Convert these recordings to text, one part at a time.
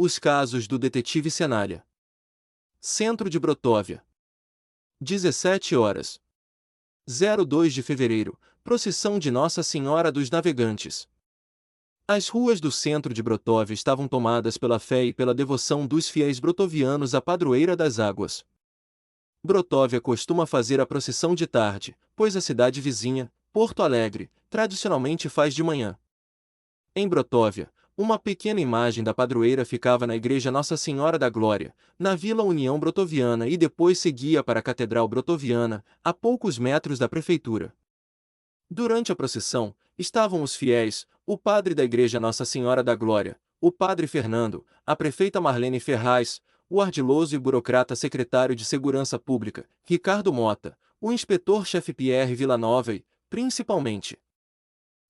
Os casos do detetive Senália. Centro de Brotóvia. 17 horas. 02 de fevereiro, procissão de Nossa Senhora dos Navegantes. As ruas do centro de Brotóvia estavam tomadas pela fé e pela devoção dos fiéis brotovianos à padroeira das águas. Brotóvia costuma fazer a procissão de tarde, pois a cidade vizinha, Porto Alegre, tradicionalmente faz de manhã. Em Brotóvia, uma pequena imagem da padroeira ficava na igreja Nossa Senhora da Glória, na Vila União Brotoviana, e depois seguia para a Catedral Brotoviana, a poucos metros da prefeitura. Durante a procissão, estavam os fiéis, o padre da igreja Nossa Senhora da Glória, o padre Fernando, a prefeita Marlene Ferraz, o ardiloso e burocrata secretário de Segurança Pública, Ricardo Mota, o inspetor-chefe Pierre Villanova e, principalmente,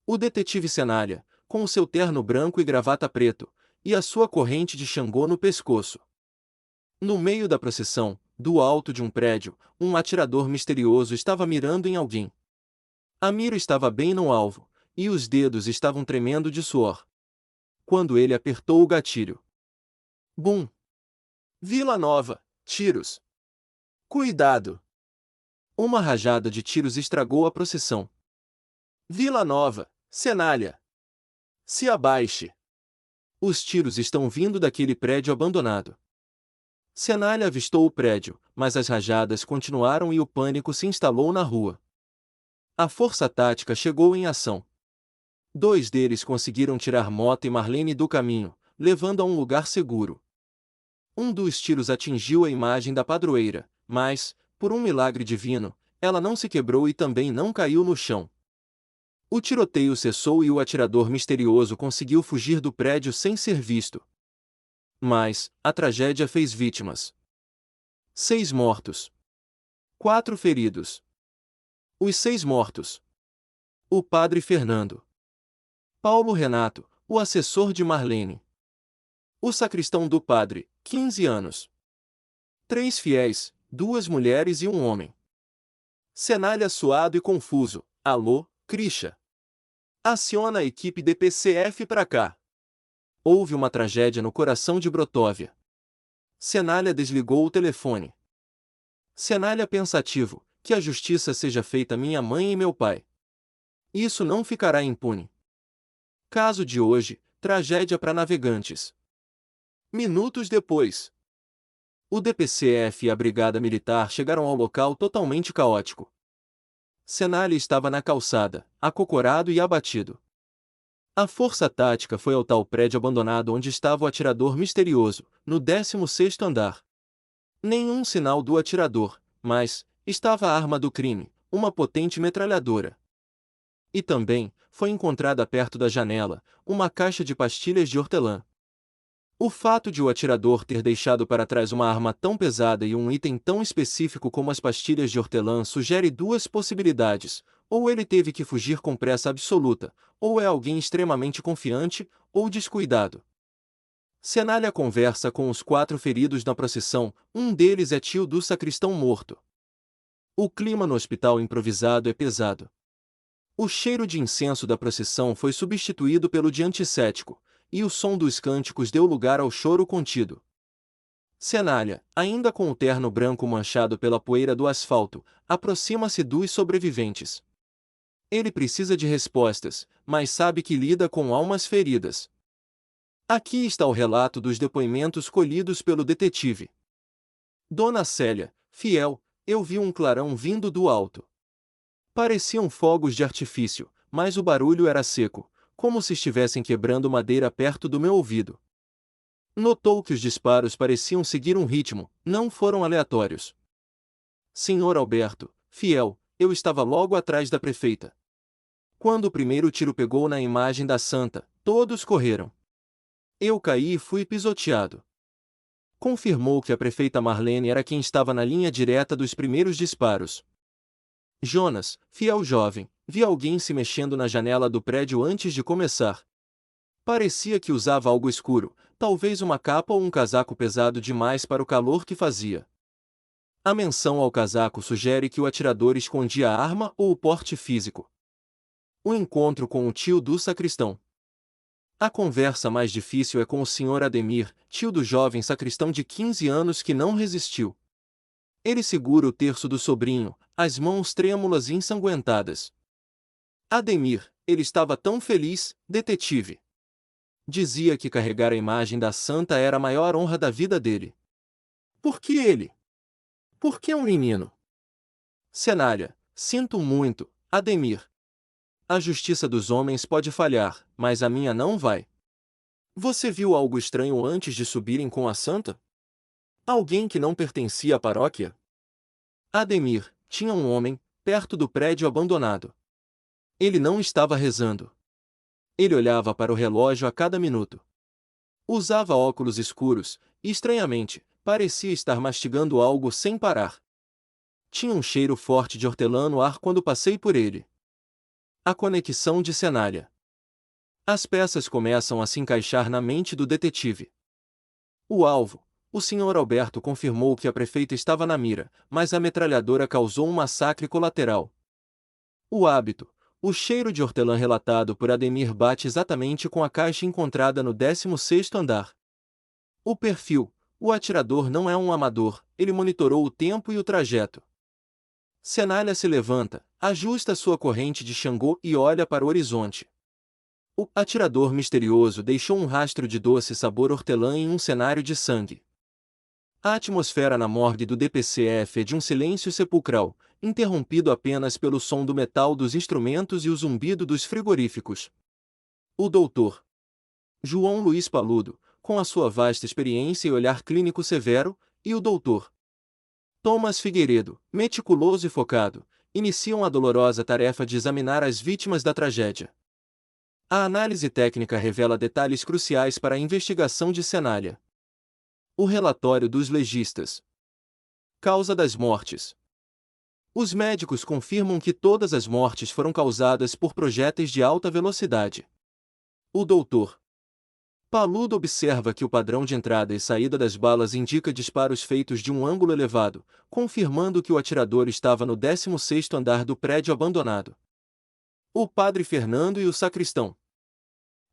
o detetive Senália, com o seu terno branco e gravata preto, e a sua corrente de Xangô no pescoço. No meio da procissão, do alto de um prédio, um atirador misterioso estava mirando em alguém. A mira estava bem no alvo, e os dedos estavam tremendo de suor. Quando ele apertou o gatilho. Bum! Villanova, tiros! Cuidado! Uma rajada de tiros estragou a procissão. Villanova, Senália! Se abaixe! Os tiros estão vindo daquele prédio abandonado. Senália avistou o prédio, mas as rajadas continuaram e o pânico se instalou na rua. A força tática chegou em ação. 2 deles conseguiram tirar Mota e Marlene do caminho, levando a um lugar seguro. Um dos tiros atingiu a imagem da padroeira, mas, por um milagre divino, ela não se quebrou e também não caiu no chão. O tiroteio cessou e o atirador misterioso conseguiu fugir do prédio sem ser visto. Mas, a tragédia fez vítimas. 6 mortos. 4 feridos. Os 6 mortos. O padre Fernando. Paulo Renato, o assessor de Marlene. O sacristão do padre, 15 anos. 3 fiéis, 2 mulheres e um homem. Senália suado e confuso. Alô, Krisha. Aciona a equipe DPCF pra cá. Houve uma tragédia no coração de Brotóvia. Senália desligou o telefone. Senália pensativo, que a justiça seja feita minha mãe e meu pai. Isso não ficará impune. Caso de hoje, tragédia para navegantes. Minutos depois, o DPCF e a Brigada Militar chegaram ao local totalmente caótico. Senália estava na calçada, acocorado e abatido. A força tática foi ao tal prédio abandonado onde estava o atirador misterioso, no 16º andar. Nenhum sinal do atirador, mas estava a arma do crime, uma potente metralhadora. E também foi encontrada perto da janela uma caixa de pastilhas de hortelã. O fato de o atirador ter deixado para trás uma arma tão pesada e um item tão específico como as pastilhas de hortelã sugere 2 possibilidades: ou ele teve que fugir com pressa absoluta, ou é alguém extremamente confiante, ou descuidado. Senália conversa com os 4 feridos na procissão, um deles é tio do sacristão morto. O clima no hospital improvisado é pesado. O cheiro de incenso da procissão foi substituído pelo de antisséptico, e o som dos cânticos deu lugar ao choro contido. Senália, ainda com o terno branco manchado pela poeira do asfalto, aproxima-se dos sobreviventes. Ele precisa de respostas, mas sabe que lida com almas feridas. Aqui está o relato dos depoimentos colhidos pelo detetive. Dona Célia, fiel, eu vi um clarão vindo do alto. Pareciam fogos de artifício, mas o barulho era seco, como se estivessem quebrando madeira perto do meu ouvido. Notou que os disparos pareciam seguir um ritmo, não foram aleatórios. Senhor Alberto, fiel, eu estava logo atrás da prefeita. Quando o primeiro tiro pegou na imagem da santa, todos correram. Eu caí e fui pisoteado. Confirmou que a prefeita Marlene era quem estava na linha direta dos primeiros disparos. Jonas, fiel jovem, vi alguém se mexendo na janela do prédio antes de começar. Parecia que usava algo escuro, talvez uma capa ou um casaco pesado demais para o calor que fazia. A menção ao casaco sugere que o atirador escondia a arma ou o porte físico. O encontro com o tio do sacristão. A conversa mais difícil é com o Sr. Ademir, tio do jovem sacristão de 15 anos que não resistiu. Ele segura o terço do sobrinho, as mãos trêmulas e ensanguentadas. Ademir, ele estava tão feliz, detetive. Dizia que carregar a imagem da santa era a maior honra da vida dele. Por que ele? Por que um menino? Cenária, sinto muito, Ademir. A justiça dos homens pode falhar, mas a minha não vai. Você viu algo estranho antes de subirem com a santa? Alguém que não pertencia à paróquia? Ademir, tinha um homem, perto do prédio abandonado. Ele não estava rezando. Ele olhava para o relógio a cada minuto. Usava óculos escuros, e estranhamente, parecia estar mastigando algo sem parar. Tinha um cheiro forte de hortelã no ar quando passei por ele. A conexão de cenária. As peças começam a se encaixar na mente do detetive. O alvo, o Sr. Alberto confirmou que a prefeita estava na mira, mas a metralhadora causou um massacre colateral. O hábito, o cheiro de hortelã relatado por Ademir bate exatamente com a caixa encontrada no 16º andar. O perfil, o atirador não é um amador, ele monitorou o tempo e o trajeto. Cenália se levanta, ajusta sua corrente de Xangô e olha para o horizonte. O atirador misterioso deixou um rastro de doce sabor hortelã em um cenário de sangue. A atmosfera na morgue do DPCF é de um silêncio sepulcral, interrompido apenas pelo som do metal dos instrumentos e o zumbido dos frigoríficos. O doutor João Luiz Paludo, com a sua vasta experiência e olhar clínico severo, e o doutor Thomas Figueiredo, meticuloso e focado, iniciam a dolorosa tarefa de examinar as vítimas da tragédia. A análise técnica revela detalhes cruciais para a investigação de cenária. O relatório dos legistas. Causa das mortes. Os médicos confirmam que todas as mortes foram causadas por projéteis de alta velocidade. O doutor Paludo observa que o padrão de entrada e saída das balas indica disparos feitos de um ângulo elevado, confirmando que o atirador estava no 16º andar do prédio abandonado. O padre Fernando e o sacristão.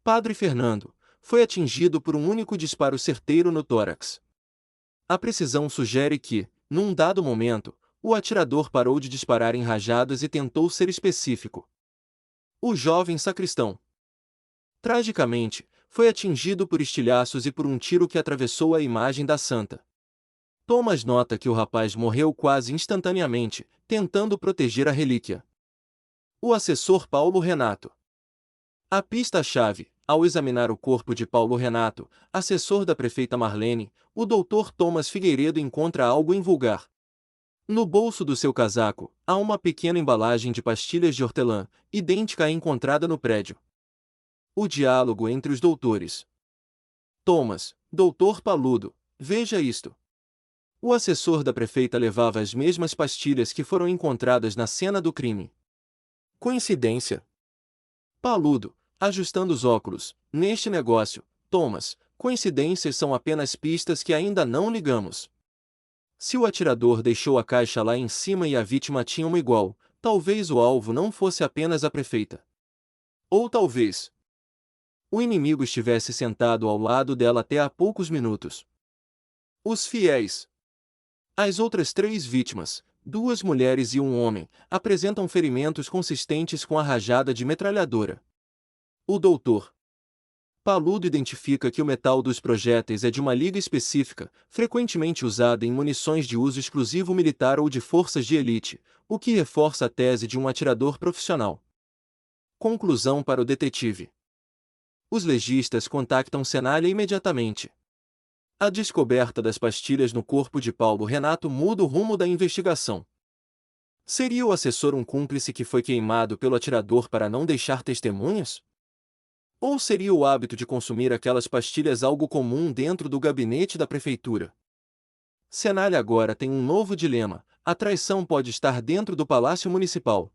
Padre Fernando foi atingido por um único disparo certeiro no tórax. A precisão sugere que, num dado momento, o atirador parou de disparar em rajadas e tentou ser específico. O jovem sacristão, tragicamente, foi atingido por estilhaços e por um tiro que atravessou a imagem da santa. Thomas nota que o rapaz morreu quase instantaneamente, tentando proteger a relíquia. O assessor Paulo Renato. A pista-chave, ao examinar o corpo de Paulo Renato, assessor da prefeita Marlene, o Dr. Thomas Figueiredo encontra algo invulgar. No bolso do seu casaco, há uma pequena embalagem de pastilhas de hortelã, idêntica à encontrada no prédio. O diálogo entre os doutores. Thomas, Dr. Paludo, veja isto. O assessor da prefeita levava as mesmas pastilhas que foram encontradas na cena do crime. Coincidência? Paludo, ajustando os óculos, neste negócio, Thomas, coincidências são apenas pistas que ainda não ligamos. Se o atirador deixou a caixa lá em cima e a vítima tinha uma igual, talvez o alvo não fosse apenas a prefeita. Ou talvez o inimigo estivesse sentado ao lado dela até há poucos minutos. Os fiéis. As outras 3 vítimas, 2 mulheres e um homem, apresentam ferimentos consistentes com a rajada de metralhadora. O doutor Paludo identifica que o metal dos projéteis é de uma liga específica, frequentemente usada em munições de uso exclusivo militar ou de forças de elite, o que reforça a tese de um atirador profissional. Conclusão para o detetive. Os legistas contactam Cenália imediatamente. A descoberta das pastilhas no corpo de Paulo Renato muda o rumo da investigação. Seria o assessor um cúmplice que foi queimado pelo atirador para não deixar testemunhas? Ou seria o hábito de consumir aquelas pastilhas algo comum dentro do gabinete da prefeitura? Cenália agora tem um novo dilema: a traição pode estar dentro do Palácio Municipal.